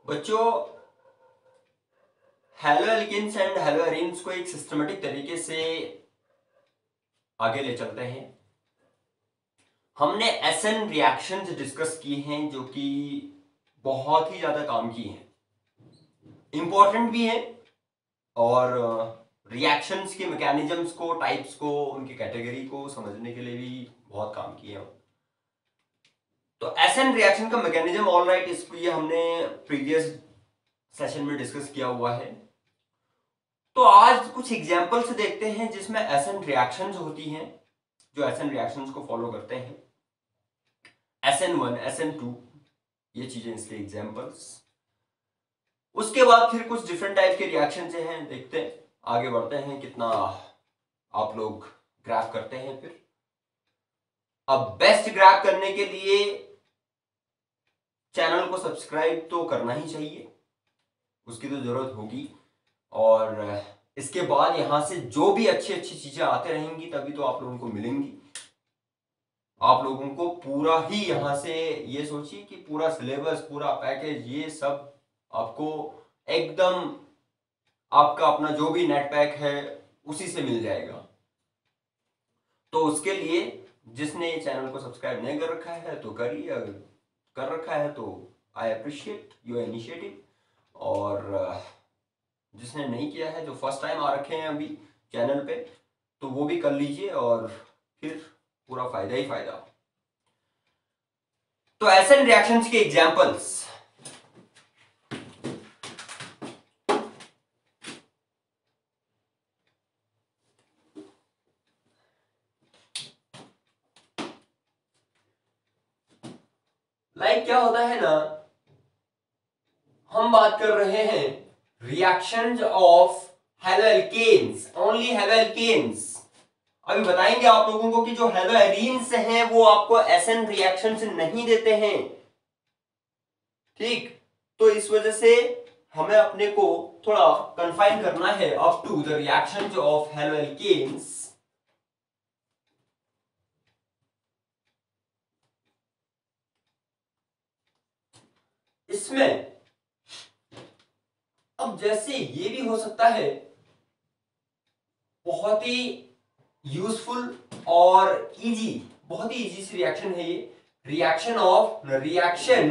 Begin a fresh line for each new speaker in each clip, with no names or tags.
बच्चों, haloalkanes and haloarenes को एक सिस्टमेटिक तरीके से आगे ले चलते हैं। हमने एसएन रिएक्शंस डिस्कस किए हैं जो कि बहुत ही ज्यादा काम की हैं, इंपॉर्टेंट भी है और रिएक्शंस के मैकेनिज्म्स को, टाइप्स को, उनकी कैटेगरी को समझने के लिए भी बहुत काम किए हैं। तो एसएन रिएक्शन का मैकेनिज्म ऑल राइट, इसको ये हमने प्रीवियस सेशन में डिस्कस किया हुआ है। तो आज कुछ एग्जाम्पल्स देखते हैं जिसमें एसएन रिएक्शंस होती हैं, जो एसएन रिएक्शंस को फॉलो करते हैं। SN1, SN2, ये चीजें इसके एग्जाम्पल्स। उसके बाद फिर कुछ डिफरेंट टाइप के रिएक्शन हैं, देखते हैं, आगे बढ़ते हैं कितना आप लोग ग्रैफ करते हैं। फिर अब बेस्ट ग्रैफ करने के लिए चैनल को सब्सक्राइब तो करना ही चाहिए, उसकी तो जरूरत होगी। और इसके बाद यहां से जो भी अच्छी अच्छी चीजें आते रहेंगी तभी तो आप लोगों को मिलेंगी। आप लोगों को पूरा ही यहां से ये सोचिए कि पूरा सिलेबस, पूरा पैकेज, ये सब आपको एकदम आपका अपना जो भी नेट पैक है उसी से मिल जाएगा। तो उसके लिए जिसने चैनल को सब्सक्राइब नहीं कर रखा है तो करिए, अगर कर रखा है तो आई अप्रिशिएट योर इनिशिएटिव। और जिसने नहीं किया है, जो फर्स्ट टाइम आ रखे हैं अभी चैनल पे, तो वो भी कर लीजिए और फिर पूरा फायदा ही फायदा। तो एसएन रिएक्शंस के एग्जांपल्स, लाइक क्या होता है ना, हम बात कर रहे हैं reactions of haloalkanes, only haloalkanes. अभी बताएंगे आप लोगों को कि जो हेलोएरीन्स हैं वो आपको एसएन रिएक्शंस नहीं देते हैं, ठीक। तो इस वजह से हमें अपने को थोड़ा कंफाइन करना है up to the reactions of haloalkanes. इसमें अब जैसे ये भी हो सकता है, बहुत ही यूजफुल और इजी, बहुत ही इजी सी रिएक्शन है ये, रिएक्शन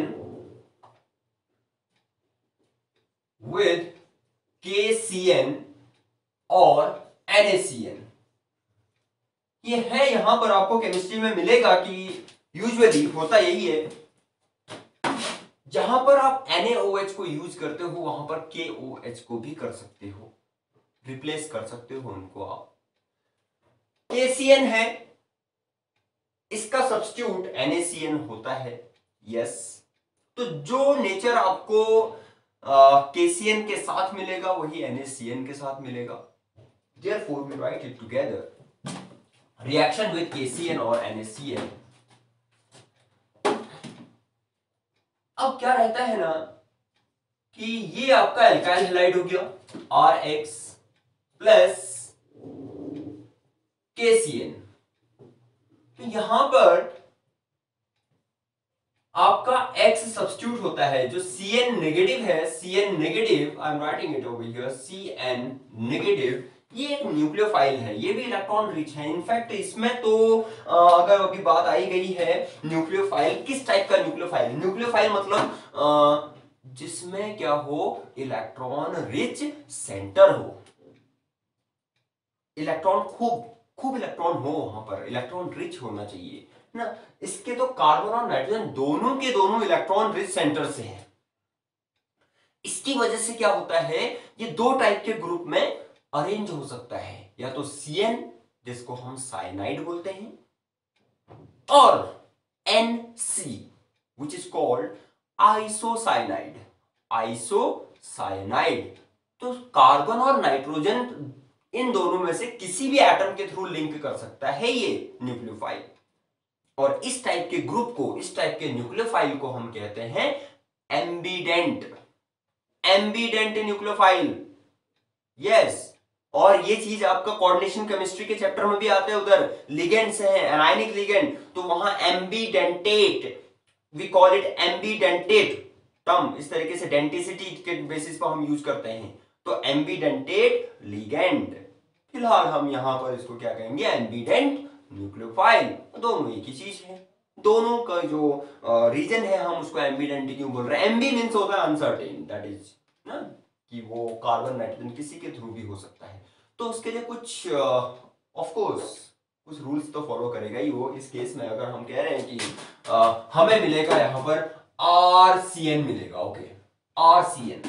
विद KCN और NaCN। ये है, यहां पर आपको केमिस्ट्री में मिलेगा कि यूजुअली होता यही है, जहां पर आप NaOH को यूज करते हो वहां पर KOH को भी कर सकते हो, रिप्लेस कर सकते हो उनको आप। KCN है, इसका सब्स्टिट्यूट NaCN होता है, यस। तो जो नेचर आपको KCN के साथ मिलेगा वही NaCN के साथ मिलेगा। Therefore we write it together, reaction with KCN और NaCN। अब क्या रहता है ना कि ये आपका एल्काइल हैलाइड हो गया RX प्लस KCN। तो यहां पर आपका X सब्स्टिट्यूट होता है, जो Cn नेगेटिव है, Cn negative, I am writing it over here, Cn negative, ये एक न्यूक्लियोफाइल है, ये भी इलेक्ट्रॉन रिच है। इनफैक्ट इसमें तो अगर अभी बात आई गई है न्यूक्लियोफाइल, किस टाइप का न्यूक्लियोफाइल? न्यूक्लियोफाइल मतलब जिसमें क्या हो, इलेक्ट्रॉन रिच सेंटर हो, इलेक्ट्रॉन खूब इलेक्ट्रॉन हो, वहां पर इलेक्ट्रॉन रिच होना चाहिए ना। इसके तो कार्बन और नाइट्रोजन दोनों के दोनों इलेक्ट्रॉन रिच सेंटर से हैं। इसकी वजह से क्या होता है, ये दो टाइप के ग्रुप में अरेंज हो सकता है, या तो CN जिसको हम साइनाइड बोलते हैं, और NC which is called isocyanide, isocyanide. तो कार्बन और नाइट्रोजन इन दोनों में से किसी भी एटम के थ्रू लिंक कर सकता है ये न्यूक्लियोफाइल। और इस टाइप के ग्रुप को, इस टाइप के न्यूक्लियोफाइल को हम कहते हैं एम्बिडेंट, एम्बिडेंट न्यूक्लियोफाइल, यस। और ये चीज आपका कोऑर्डिनेशन केमिस्ट्री के चैप्टर में भी आते हैं, उधर लिगेंड्स हैं, एनायनिक लिगेंड, तो वहां एम्बिडेंटेट, वी कॉल इट एम्बिडेंटेट टर्म इस तरीके से डेंटिसिटी के बेसिस पर हम यूज करते हैं, तो एम्बीडेंटेट लिगेंड। फिलहाल हम यहां पर इसको क्या कहेंगे, एम्बीडेंट न्यूक्लियोफाइल। दोनों एक ही चीज है, दोनों का जो रीजन है हम उसको एम्बीडेंट क्यों बोल रहे हैं। एम्बी मीन्स होता है अनसर्टेन, दैट इज ना, कि वो कार्बन नाइट्रोजन किसी के थ्रू भी हो सकता है। तो उसके लिए कुछ ऑफ कोर्स कुछ रूल्स तो फॉलो करेगा ही वो। इस केस में अगर हम कह रहे हैं कि हमें मिलेगा यहां पर RCN मिलेगा, ओके RCN,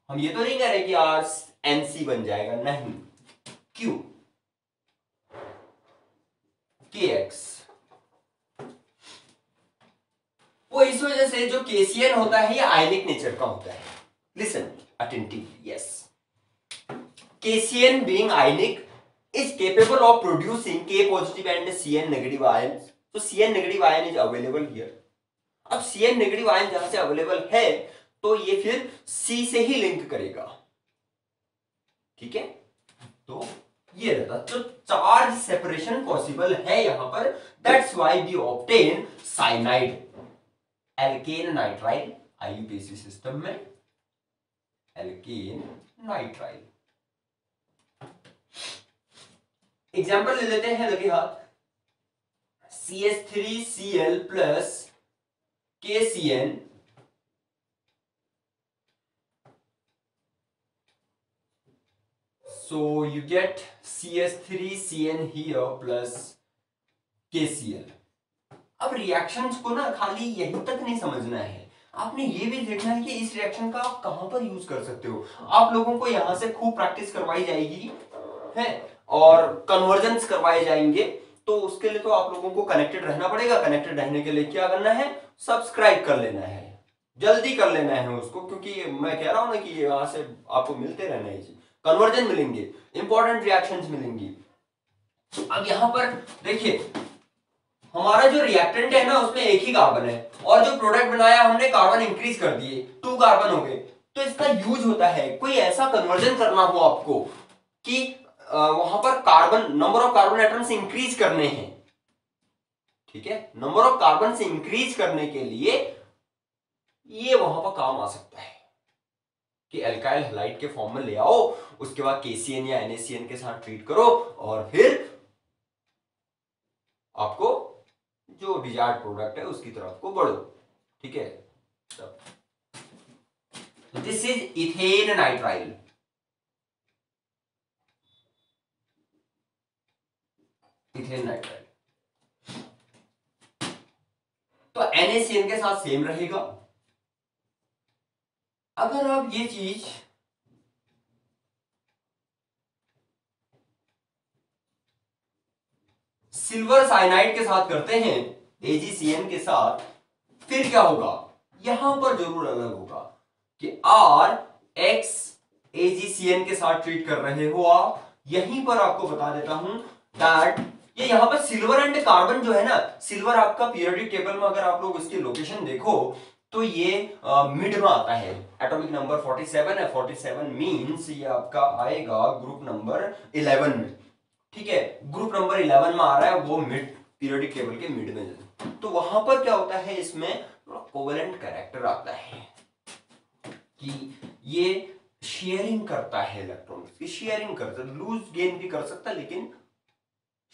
हम ये तो नहीं कह रहे कि RNC बन जाएगा, नहीं, क्यों, KX, वो इस वजह से जो KCN होता है ये आयनिक नेचर का होता है। Listen attentively, yes, KCN being ionic is capable of producing K positive and CN negative ions. So CN negative ion is available here. अब CN negative ion जहां से अवेलेबल है तो ये फिर C से ही लिंक करेगा, ठीक है। तो ये रहता, तो चार्ज सेपरेशन पॉसिबल है यहां पर, that's why we obtain cyanide, alkane nitrile, IUPAC system में एल्केन नाइट्राइल। एग्जाम्पल ले लेते हैं, लगे हाथ, CH3Cl plus KCN, so you get CH3CN here plus KCl। अब रिएक्शंस को ना खाली यहीं तक नहीं समझना है, आपने ये भी देखना है कि इस रिएक्शन का आप कहां पर यूज कर सकते हो। आप लोगों को यहां से खूब प्रैक्टिस करवाई जाएगी है और कन्वर्जन्स करवाए जाएंगे, तो उसके लिए तो आप लोगों को कनेक्टेड रहना पड़ेगा। कनेक्टेड रहने के लिए क्या करना है, सब्सक्राइब कर लेना है, जल्दी कर लेना है उसको, क्योंकि मैं कह रहा हूं ना कि यहां से आपको मिलते रहना है, कन्वर्जन मिलेंगे, इंपॉर्टेंट रिएक्शंस मिलेंगी। अब यहां पर देखिए, हमारा जो रिएक्टेंट है ना उसमें एक ही कार्बन है, और जो प्रोडक्ट बनाया हमने कार्बन इंक्रीज कर दिए, 2 कार्बन हो गए। तो इसका यूज होता है, कोई ऐसा कन्वर्जन करना हो आपको कि वहां पर carbon, number of carbon atoms increase करने हैं, ठीक है, नंबर ऑफ कार्बन से इंक्रीज करने के लिए ये वहां पर काम आ सकता है कि एल्काइल हैलाइड के फॉर्म में ले आओ, उसके बाद KCN या NaCN के साथ ट्रीट करो, और फिर आपको जो डिजायर्ड प्रोडक्ट है उसकी तरफ को बढ़ो, ठीक है। This is ethane nitrile, ethane nitrile. तो NaCN के साथ सेम रहेगा। अगर आप ये चीज सिल्वर साइनाइड के साथ करते हैं, AgCN के साथ, फिर क्या होगा, यहां पर जरूर अलग होगा कि RX AgCN के साथ ट्रीट कर रहे हो आप। यहीं पर आपको बता देता हूं दैट ये यहां पर सिल्वर एंड कार्बन जो है ना, सिल्वर आपका पीरियोडिक टेबल में अगर आप लोग इसकी लोकेशन देखो तो ये मिड में आता है, एटॉमिक नंबर 47 है। 47 मींस ये आपका आएगा ग्रुप नंबर 11 में, ठीक है, ग्रुप नंबर 11 में आ रहा है, वो मिड, पीरियोडिक टेबल के मिड में। तो वहां पर क्या होता है, इसमें कोवेलेंट कैरेक्टर आता है कि ये शेयरिंग करता है इलेक्ट्रॉन्स की, शेयरिंग करता है, लूज गेन भी कर सकता है लेकिन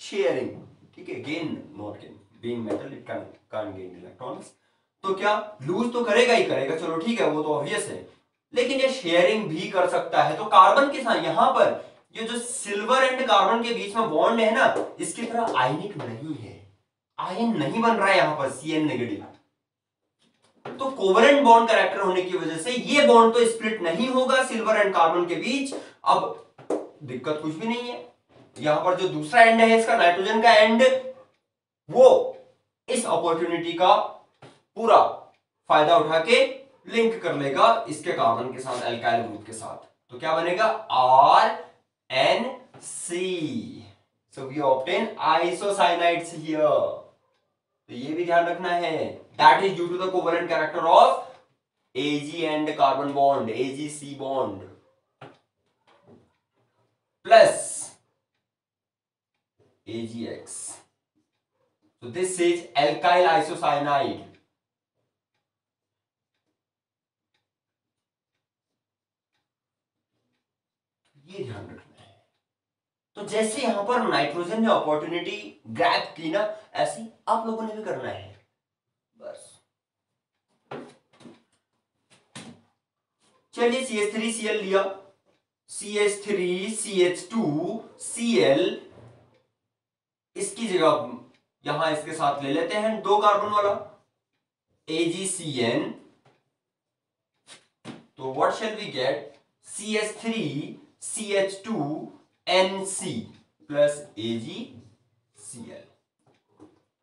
शेयरिंग, ठीक है, gain not gain, being metal it can gain electrons. तो क्या लूज तो करेगा ही करेगा, चलो ठीक है, वो तो ऑब्वियस है, लेकिन ये शेयरिंग भी कर सकता है। तो कार्बन के साथ यहां पर ये जो सिल्वर एंड कार्बन के बीच में बॉन्ड है ना, इसकी तरह आयनिक नहीं है, आयन नहीं बन रहा है यहां पर CN नेगेटिव। तो कोवेलेंट बॉन्ड कैरेक्टर होने की वजह से ये बॉन्ड तो स्प्लिट नहीं होगा सिल्वर एंड कार्बन के बीच। अब दिक्कत कुछ भी नहीं है, यहां पर जो दूसरा एंड है इसका, नाइट्रोजन का एंड, वो इस अपॉर्चुनिटी का पूरा फायदा उठा के लिंक कर लेगा इसके कार्बन के साथ, एल्काइल ग्रुप के साथ। तो क्या बनेगा, RNC। So we obtain isocyanides here। तो ये भी ध्यान रखना है, that is due to the covalent character of Ag and carbon bond, AgC bond plus AgX। So this is alkyl isocyanide। ये ध्यान रखना है। तो जैसे यहां पर नाइट्रोजन ने अपॉर्चुनिटी ग्रैब की ना, ऐसी आप लोगों ने भी करना है बस। चलिए CH3Cl लिया, CH3CH2Cl, इसकी जगह यहां इसके साथ ले लेते हैं 2 कार्बन वाला AgCN। तो what shall we get, CH3CH2NC plus AgCl।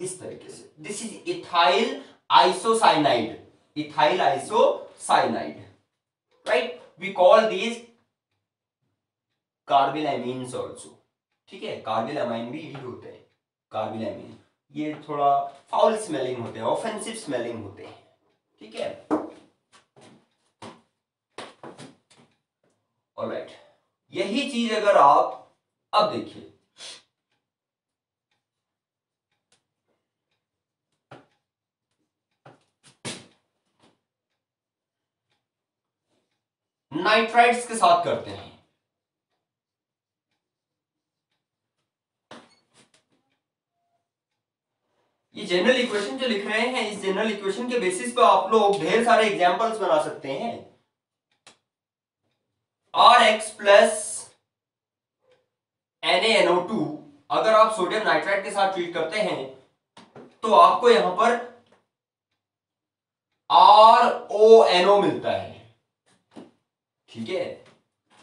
इस तरीके से this is ethyl isocyanide, ethyl isocyanide, right. We call these carbylamines also, ठीक है। कार्बिलएमाइन भी यही होते हैं, कार्बिलएमीन। ये थोड़ा फाउल स्मेलिंग होते हैं, ऑफेंसिव स्मेलिंग होते हैं, ठीक है। ऑलराइट, यही चीज अगर आप अब देखिए, नाइट्राइड्स के साथ करते हैं। ये जनरल इक्वेशन जो लिख रहे हैं, इस जनरल इक्वेशन के बेसिस पे आप लोग ढेर सारे एग्जांपल्स बना सकते हैं। Rx प्लस NaNO2 अगर आप सोडियम नाइट्राइड के साथ ट्रीट करते हैं तो आपको यहां पर RONO मिलता है, ठीक है।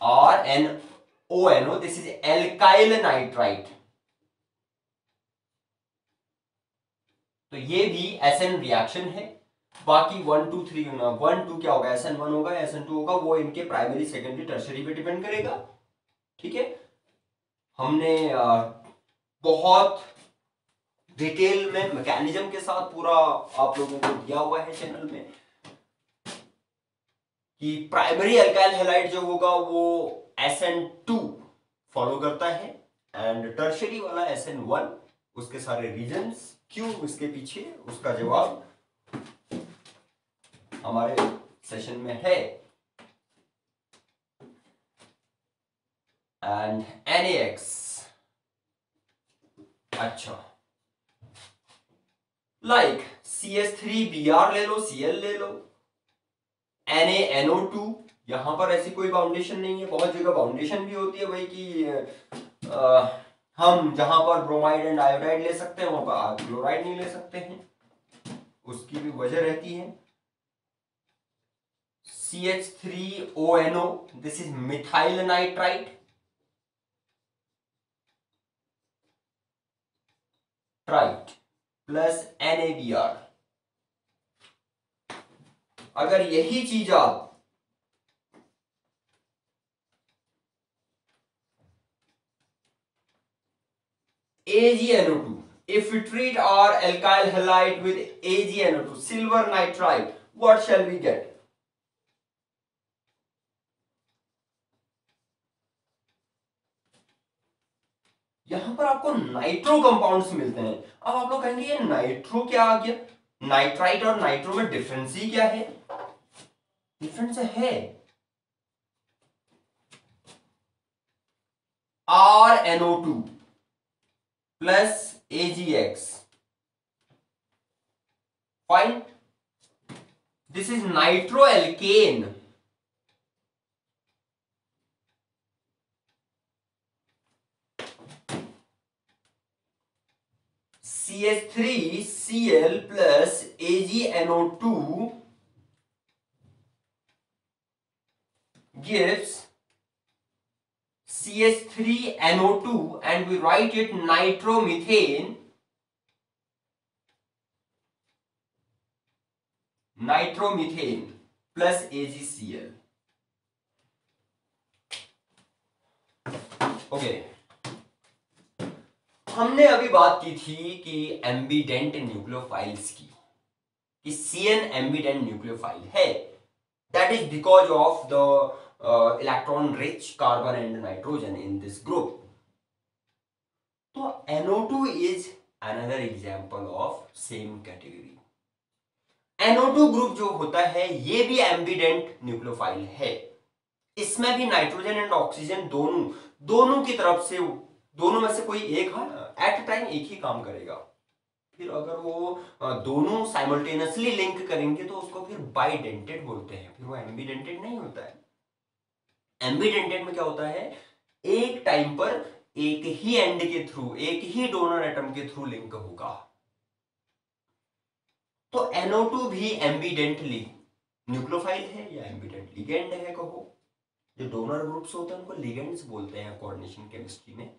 RNONO, this is alkyl nitrite. तो ये भी SN रिएक्शन है। बाकी 1 2 3 1 2 क्या होगा, SN1 होगा, SN2 होगा, वो इनके प्राइमरी सेकेंडरी टर्शरी पे डिपेंड करेगा, ठीक है। हमने बहुत डिटेल में मैकेनिज्म के साथ पूरा आप लोगों को दिया हुआ है चैनल में कि प्राइमरी अल्काइल हैलाइड जो होगा वो SN2 फॉलो करता है एंड टर्शरी वाला SN1। उसके सारे रीजंस क्यों इसके पीछे, उसका जवाब हमारे सेशन में है। एंड NaX, अच्छा लाइक CH3Br ले लो, Cl ले लो, NaNO2, यहां पर ऐसी कोई बाउंडेशन नहीं है। बहुत जगह बाउंडेशन भी होती है भाई कि हम जहां पर ब्रोमाइड एंड आयोडाइड ले सकते हैं वहां पर क्लोराइड नहीं ले सकते हैं, उसकी भी वजह रहती है। CH3ONO, this is methyl nitrite, trite plus NaBr। अगर यही चीज आप AgNO2, if we treat our alkyl halide with AgNO2, silver nitride, what shall we get? यहां पर आपको नाइट्रो कंपाउंड्स मिलते हैं। अब आप लोग कहेंगे ये नाइट्रो क्या आ गया, नाइट्राइट और नाइट्रो में डिफरेंस ही क्या है? डिफरेंस है RNO2 plus AgX, fine. This is nitro alkene, CH3Cl plus AgNO2 gives CH3NO2 and we write it nitromethane, nitromethane plus AgCl। Okay, हमने अभी बात की थी कि एम्बिडेंट न्यूक्लियोफाइल्स की, कि CN एम्बिडेंट न्यूक्लियोफाइल है, that is because of the electron rich carbon and nitrogen in this group. तो NO2 is another example of same category. NO2 group जो होता है ये भी एम्बिडेंट न्यूक्लियोफाइल है। इसमें भी नाइट्रोजन एंड ऑक्सीजन दोनों की तरफ से, दोनों में से कोई एक एट टाइम एक ही काम करेगा। फिर अगर वो दोनों साइमल्टेनियसली लिंक करेंगे तो उसको फिर बाइडेंटेड बोलते हैं, फिर वो एम्बिडेंटेड नहीं होता है। एम्बिडेंटेड में क्या होता है, एक टाइम पर एक ही एंड के थ्रू, एक ही डोनर एटम के थ्रू लिंक होगा। तो NO2 भी एम्बिडेंटली न्यूक्लियोफाइल है या एम्बिडेंट लिगेंड है कहो। जो डोनर ग्रुप्स होते हैं उनको लिगेंड्स बोलते हैं कोऑर्डिनेशन केमिस्ट्री में।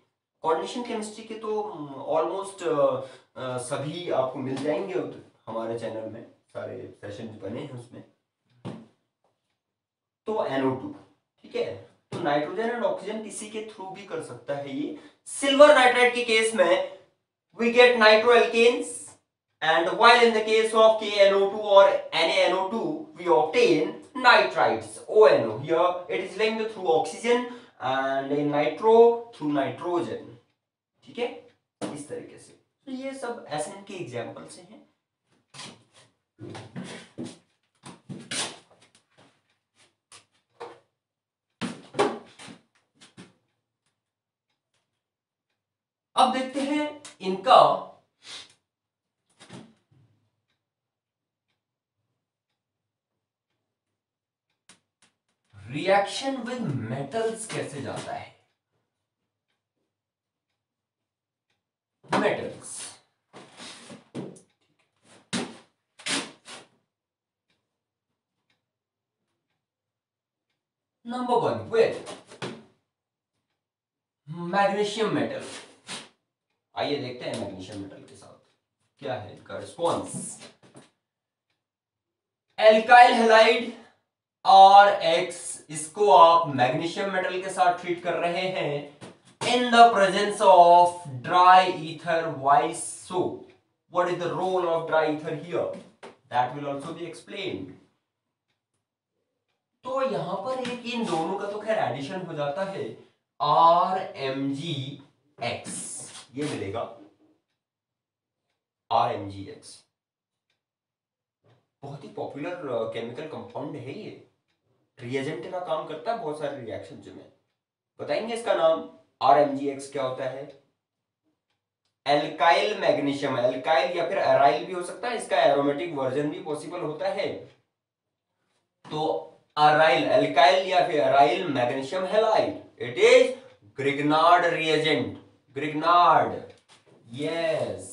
कोऑर्डिनेशन केमिस्ट्री के तो ऑलमोस्ट सभी आपको मिल जाएंगे हमारे चैनल में, सारे सेशंस बने हैं उसमें। तो NO2, ठीक है। तो नाइट्रोजन एंड ऑक्सीजन किसी के थ्रू भी कर सकता है ये। सिल्वर नाइट्राइड के केस में we get nitroalkanes, and while in the case of KNO2 or NaNO2 we obtain nitrides, ONO. Here it is linked through oxygen and in nitro through nitrogen, ठीक है, इस तरीके से। तो ये सब SN के एग्जाम्पल से हैं। अब देखते हैं इनका रिएक्शन विद मेटल्स कैसे जाता है। Metals, number 1 with magnesium metal. आइए देखते हैं मैग्नीशियम मेटल के साथ क्या है इनका रिस्पॉन्स। एल्काइल हैलाइड RX, इसको आप मैग्नीशियम मेटल के साथ ट्रीट कर रहे हैं in the presence of dry ether. Why so? What is the role of dry ether here? That will also be explained. तो यहां पर एक इन दोनों का तो खैर एडिशन हो जाता है, RMgX ये मिलेगा, RMgX बहुत ही पॉपुलर केमिकल कंपाउंड है ये, रिएजेंट का काम करता है बहुत सारे रिएक्शंस में। बताएंगे इसका नाम। RMgX क्या होता है? एल्काइल मैग्नीशियम, एल्काइल या फिर एराइल भी हो सकता है, इसका एरोमेटिक वर्जन भी पॉसिबल होता है। तो एराइल, एल्काइल या फिर aryl magnesium halide, it is Grignard reagent. Grignard, yes.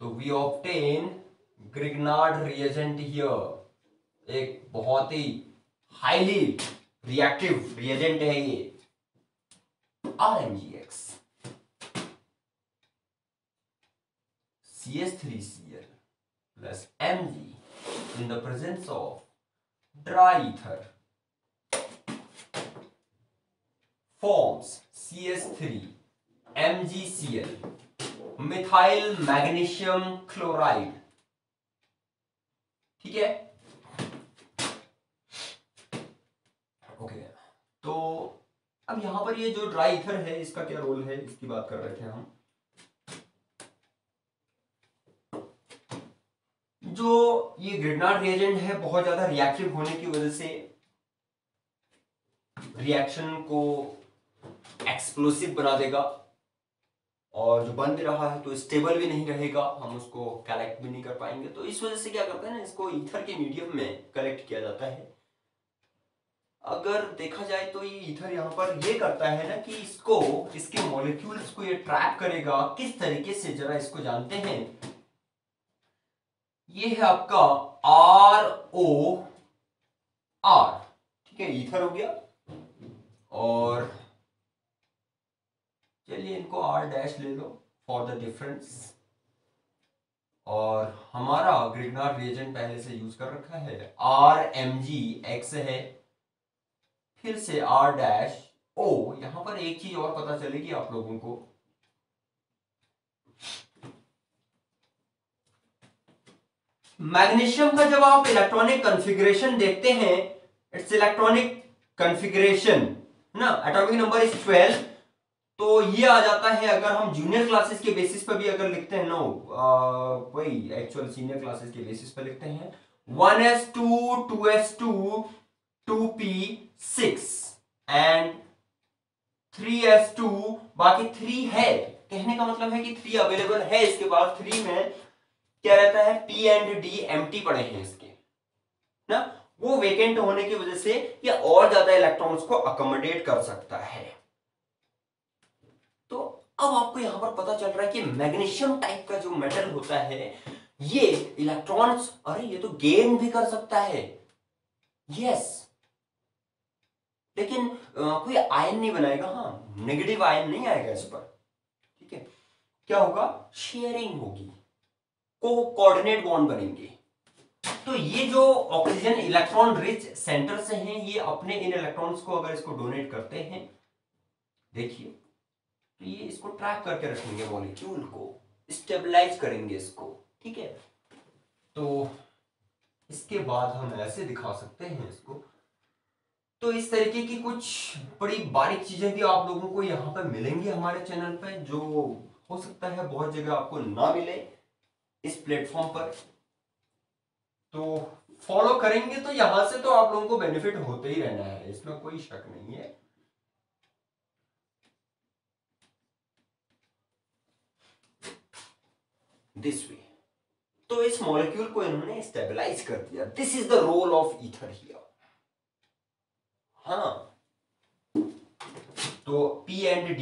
तो we obtain Grignard reagent here. एक बहुत ही हाईली रिएक्टिव रिएजेंट है ये RMgX। CH3Cl plus Mg in the presence of dry ether forms CH3 MgCl, methyl magnesium chloride, ठीक है। Okay, तो अब यहां पर ये जो ड्राई ईथर है इसका क्या रोल है, इसकी बात कर रहे थे हम। जो ये ग्रिग्नार्ड रिएजेंट है बहुत ज्यादा रिएक्टिव होने की वजह से रिएक्शन को एक्सप्लोसिव बना देगा, और जो बन भी रहा है तो स्टेबल भी नहीं रहेगा, हम उसको कलेक्ट भी नहीं कर पाएंगे। तो इस वजह से क्या करते हैं ना, इसको ईथर के मीडियम में कलेक्ट किया जाता है। अगर देखा जाए तो ये ईथर यहाँ पर ये करता है ना कि इसको, इसके मॉलिक्यूल्स को ये ट्रैप करेगा। किस तरीके से, जरा इसको जानते हैं। ये है आपका ROR, ठीक है, ईथर हो गया। और चलिए इनको R' ले लो फॉर द डिफरेंस। और हमारा ग्रिग्नार्ड रिएजेंट पहले से यूज कर रखा है, RMgX है, फिर से R'O। यहां पर एक चीज और पता चलेगी आप लोगों को, मैग्नीशियम का जब आप इलेक्ट्रॉनिक कॉन्फ़िगरेशन देखते हैं, इट्स इलेक्ट्रॉनिक कॉन्फ़िगरेशन ना, एटॉमिक नंबर इज 12। तो ये आ जाता है, अगर हम जूनियर क्लासेस के बेसिस पर भी अगर लिखते हैं, नो वही एक्चुअल सीनियर क्लासेस के बेसिस पर लिखते हैं, 1s2 2s2 2p6 and 3s2, बाकी 3 है। कहने का मतलब है कि 3 अवेलेबल है इसके पास। 3 में क्या रहता है, p एंड d एम्प्टी पड़े हैं इसके ना, वो वेकेंट होने की वजह से ये और ज्यादा इलेक्ट्रॉन्स को अकोमोडेट कर सकता है। तो अब आपको यहां पर पता चल रहा है कि मैग्नीशियम टाइप का जो मेटल होता है ये इलेक्ट्रॉन्स, अरे ये तो गेन भी कर सकता है, यस, लेकिन कोई आयन नहीं बनाएगा, हाँ नेगेटिव आयन नहीं आएगा इस पर, ठीक है। क्या होगा, शेयरिंग होगी, कोऑर्डिनेट बॉन्ड बनेंगे। तो ये जो ऑक्सीजन इलेक्ट्रॉन रिच सेंटर से हैं, ये अपने इन इलेक्ट्रॉन्स को अगर इसको डोनेट करते हैं, देखिए, तो ये इसको ट्रैक करके रखेंगे, मॉलिक्यूल को स्टेबलाइज करेंगे इसको, ठीक है। तो इसके बाद हम ऐसे दिखा सकते हैं इसको। तो इस तरीके की कुछ बड़ी बारीक चीजें भी आप लोगों को यहाँ पर मिलेंगी हमारे चैनल पे, जो हो सकता है बहुत जगह आपको ना मिले इस प्लेटफॉर्म पर। तो फॉलो करेंगे तो यहां से तो आप लोगों को बेनिफिट होते ही रहना है, इसमें कोई शक नहीं है। दिस वे, तो इस मॉलिक्यूल को इन्होंने स्टेबलाइज कर दिया। This is the role of ether here. हाँ, तो P एंड D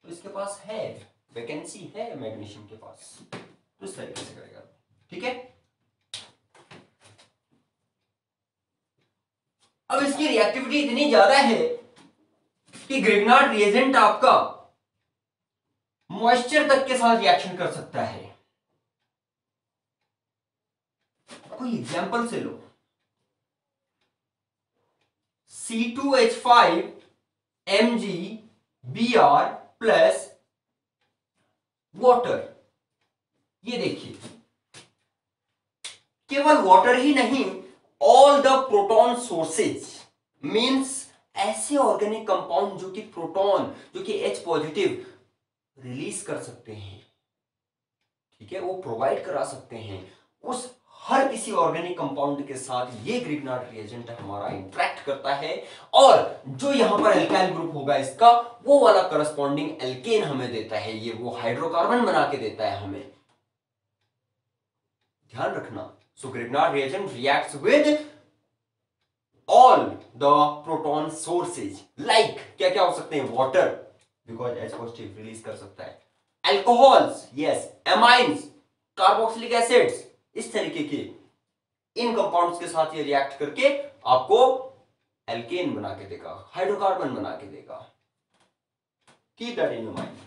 तो इसके पास है, वैकेंसी है मैग्नीशियम के पास, तो इस तरीके से करेगा, ठीक है। अब इसकी रिएक्टिविटी इतनी ज्यादा है कि ग्रिग्नार्ड रिएजेंट आपका मॉइस्चर तक के साथ रिएक्शन कर सकता है। कोई एग्जांपल से लो, C2H5 MgBr प्लस वाटर, ये देखिए, केवल वाटर ही नहीं, all the proton sources means ऐसे ऑर्गेनिक कंपाउंड जो कि प्रोटॉन, जो कि H पॉजिटिव रिलीज कर सकते हैं, ठीक है, वो प्रोवाइड करा सकते हैं, उस हर किसी ऑर्गेनिक कंपाउंड के साथ ये ग्रिग्नार्ड रिएजेंट हमारा इंटरेक्ट करता है, और जो यहां पर एल्काइल ग्रुप होगा इसका, वो वाला करस्पॉन्डिंग एल्केन हमें देता है, ये वो हाइड्रोकार्बन बना के देता है हमें, ध्यान रखना। So Grignard reagent reacts with all the proton sources, like क्या क्या हो सकते हैं, water because H positive release कर सकता है, alcohols, yes, amines, carboxylic acids, इस तरीके के इन कंपाउंड्स के साथ ये रिएक्ट करके आपको एल्केन बना के देगा, हाइड्रोकार्बन बना के देगा। Keep that in your mind.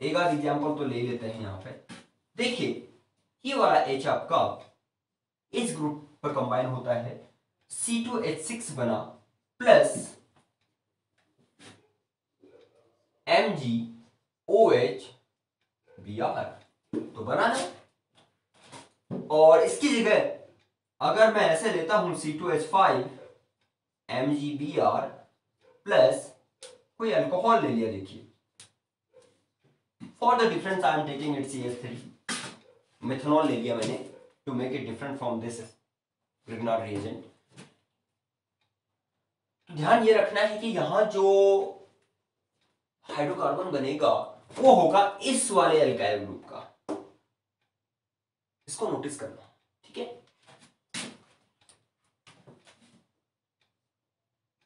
एक आध एग्जांपल तो ले लेते हैं यहां पे। देखिए, ये वाला H आपका इस ग्रुप पर कंबाइन होता है, C2H6 बना प्लस MgOH तो बना है। और इसकी जगह अगर मैं ऐसे लेता हूं C2H5 MgBr प्लस कोई अल्कोहल ले लिया, देखिए, for the difference I am taking it CH3, methanol ले लिया मैंने to make it different from this Grignard reagent. तो ध्यान ये रखना है कि यहां जो हाइड्रोकार्बन बनेगा वो होगा इस वाले एल्काइल ग्रुप का, इसको नोटिस करना, ठीक है।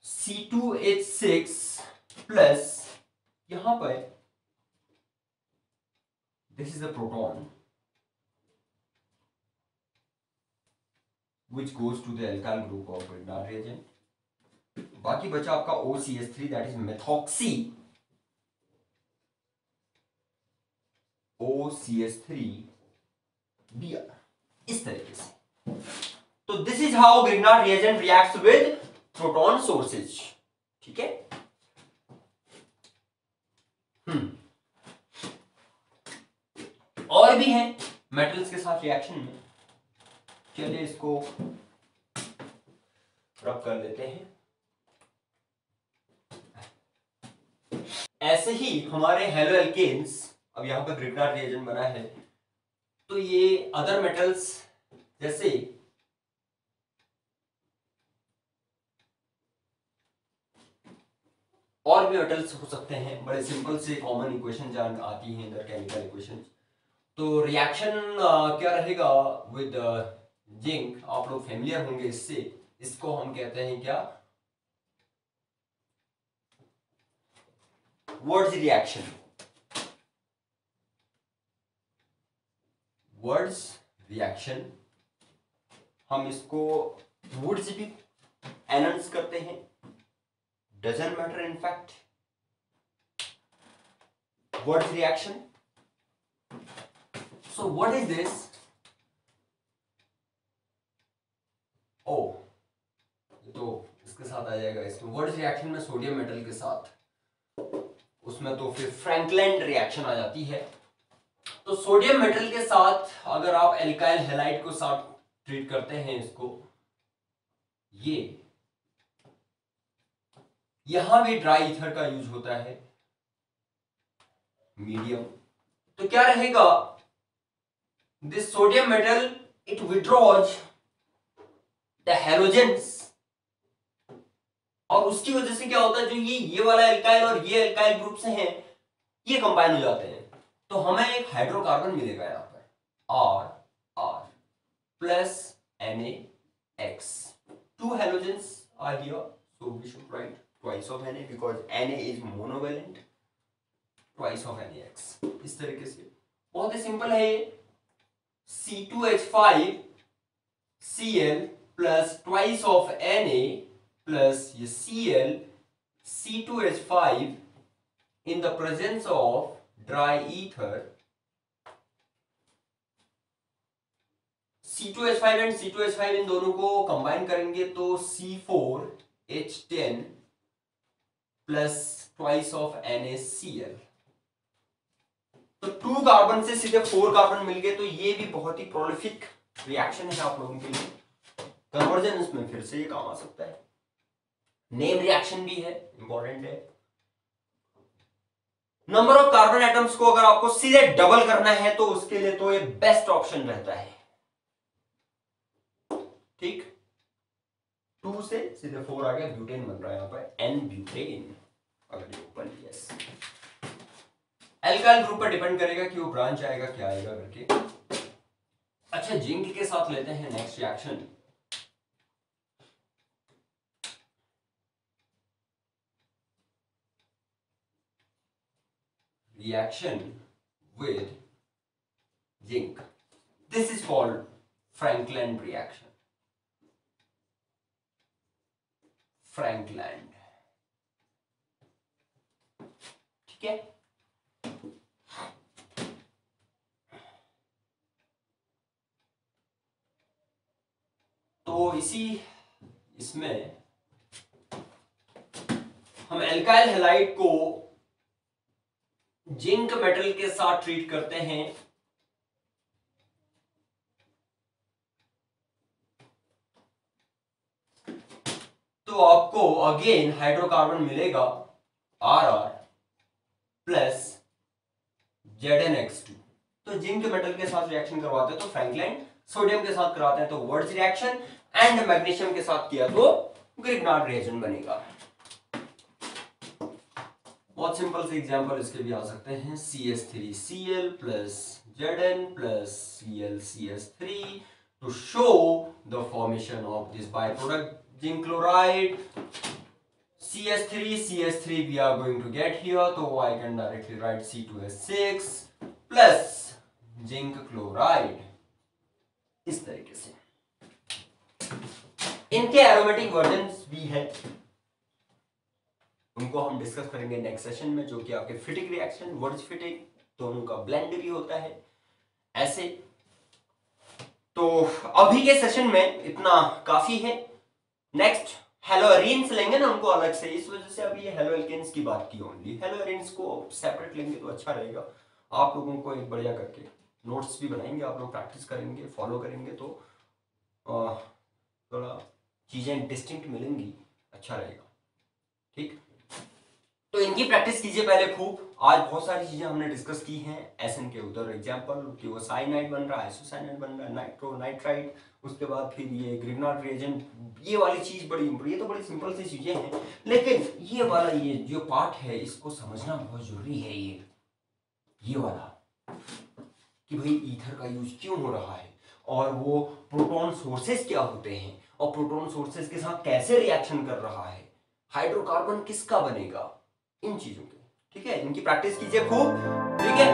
C2H6 प्लस यहां पर this is the proton which goes to the alkyl group of Grignard reagent. बाकी बचा आपका OCH3 that is methoxy OCH3Br, इस तरीके से। तो this is how Grignard reagent reacts with proton sources, ठीक है। और भी हैं मेटल्स के साथ रिएक्शन में, चलिए इसको रब कर देते हैं। ऐसे ही हमारे हेलो एल्केन्स, अब यहां पर ग्रिग्नार्ड रिएजेंट बना है, तो ये अदर मेटल्स जैसे और भी मेटल्स हो सकते हैं, बड़े सिंपल से कॉमन इक्वेशन जान आती हैं इधर, केमिकल इक्वेशन। तो रिएक्शन क्या रहेगा विद जिंक, आप लोग फेमिलियर होंगे इससे। इसको हम कहते हैं क्या, वर्ड्स रिएक्शन, वर्ड्स रिएक्शन। हम इसको वुड से भी एनाउंस करते हैं, doesn't matter in fact, Wurtz reaction. So what is this? Oh, तो इसके साथ आ जाएगा, इसमें वर्ड्स रिएक्शन में सोडियम मेटल के साथ, उसमें तो फिर फ्रैंकलैंड रिएक्शन आ जाती है। तो सोडियम मेटल के साथ अगर आप एल्काइल हैलाइड को साथ ट्रीट करते हैं इसको, ये यहां भी ड्राई ईथर का यूज होता है, मीडियम। तो क्या रहेगा, this sodium metal it withdraws the halogens, और उसकी वजह से क्या होता है, जो ये वाला एल्काइल और ये एल्काइल ग्रुप से हैं, ये कंबाइन हो जाते हैं। तो हमें एक हाइड्रोकार्बन मिलेगा यहां पर, R R plus NaX, two halogens are here, so we should write twice of Na because Na is monovalent, twice of NaX। इस तरीके से बहुत ही सिंपल है ये, C2H5 Cl plus twice of Na plus ये Cl C2H5 in the presence of dry ether, C2H5 and C2H5 इन दोनों को combine करेंगे तो C4H10 plus twice of NaCl। तो 2 कार्बन से सीधे 4 कार्बन मिल गए, तो ये भी बहुत ही प्रोलिफिक रिएक्शन है आप लोगों के लिए। कन्वर्जन इसमें फिर से ये काम आ सकता है, नेम रिएक्शन भी है, इंपॉर्टेंट है। नंबर ऑफ कार्बन एटम्स को अगर आपको सीधे डबल करना है तो उसके लिए तो ये बेस्ट ऑप्शन रहता है, ठीक। 2 से सीधे 4 आ गया, ब्यूटेन बन रहा है यहां पर, एन ब्यूटेन। अगर ये ओपन, यस, एल्काइल ग्रुप पर डिपेंड करेगा कि वो ब्रांच आएगा क्या आएगा करके। अच्छा, जिंक के साथ लेते हैं next reaction. Reaction with zinc. This is called Frankland reaction. Frankland. ठीक है, तो इसमें हम एल्काइल हैलाइड को जिंक मेटल के साथ ट्रीट करते हैं, तो आपको अगेन हाइड्रोकार्बन मिलेगा RR प्लस ZnX2। तो जिंक मेटल के साथ रिएक्शन करवाते हैं तो फ्रैंकलैंड, सोडियम के साथ कराते हैं तो वर्ड्स रिएक्शन, एंड मैग्नीशियम के साथ किया तो ग्रिग्नार्ड रिएक्शन बनेगा। बहुत सिंपल से एग्जांपल इसके भी आ सकते हैं, CH3Cl plus Zn plus ClCH3 to show the formation of this byproduct zinc chloride। CH3 we are going to get here, so I can directly write C2H6 plus zinc chloride, इस तरीके से। इनके aromatic versions भी हैं, उनको हम discuss करेंगे next session में, जो कि आपके फिटिक रिएक्शन, वर्ड्स फिटिक, दोनों का ब्लेंड भी होता है ऐसे। तो अभी के सेशन में इतना काफी है। नेक्स्ट हेलोएरिन्स लेंगे ना उनको अलग से, इस वजह से अभी ये हेलोएल्केन्स की बात की ओनली। हेलोएरिन्स को सेपरेट लेंगे तो अच्छा रहेगा, आप लोगों को एक बढ़िया करके नोट्स भी बनाएंगे, आप लोग प्रैक्टिस करेंगे, फॉलो करेंगे तो थोड़ा चीजें डिस्टिंक्ट मिलेंगी, अच्छा रहेगा, ठीक। तो इनकी प्रैक्टिस कीजिए पहले खूब। आज बहुत सारी चीजें हमने डिस्कस की हैं। एसएन के उधर एग्जांपल कि वो साइनाइड बन रहा है, आइसोसाइनाइड बन रहा है, नाइट्रो नाइट्राइट, उसके बाद फिर ये ग्रिग्नॉर्ड रिएजेंट, ये वाली चीज बड़ी इंपॉर्टेंट। ये तो बड़ी सिंपल सी चीजें हैं, लेकिन ये वाला ये जो पार्ट है इसको समझना बहुत जरूरी है। ये वाला कि भाई ईथर का यूज क्यों हो रहा है और वो प्रोटॉन सोर्सेस क्या होते हैं और प्रोटॉन सोर्सेस के साथ कैसे रिएक्शन कर रहा है, हाइड्रोकार्बन किसका बनेगा, इन चीजों के। ठीक है, इनकी प्रैक्टिस कीजिए खूब। ठीक है।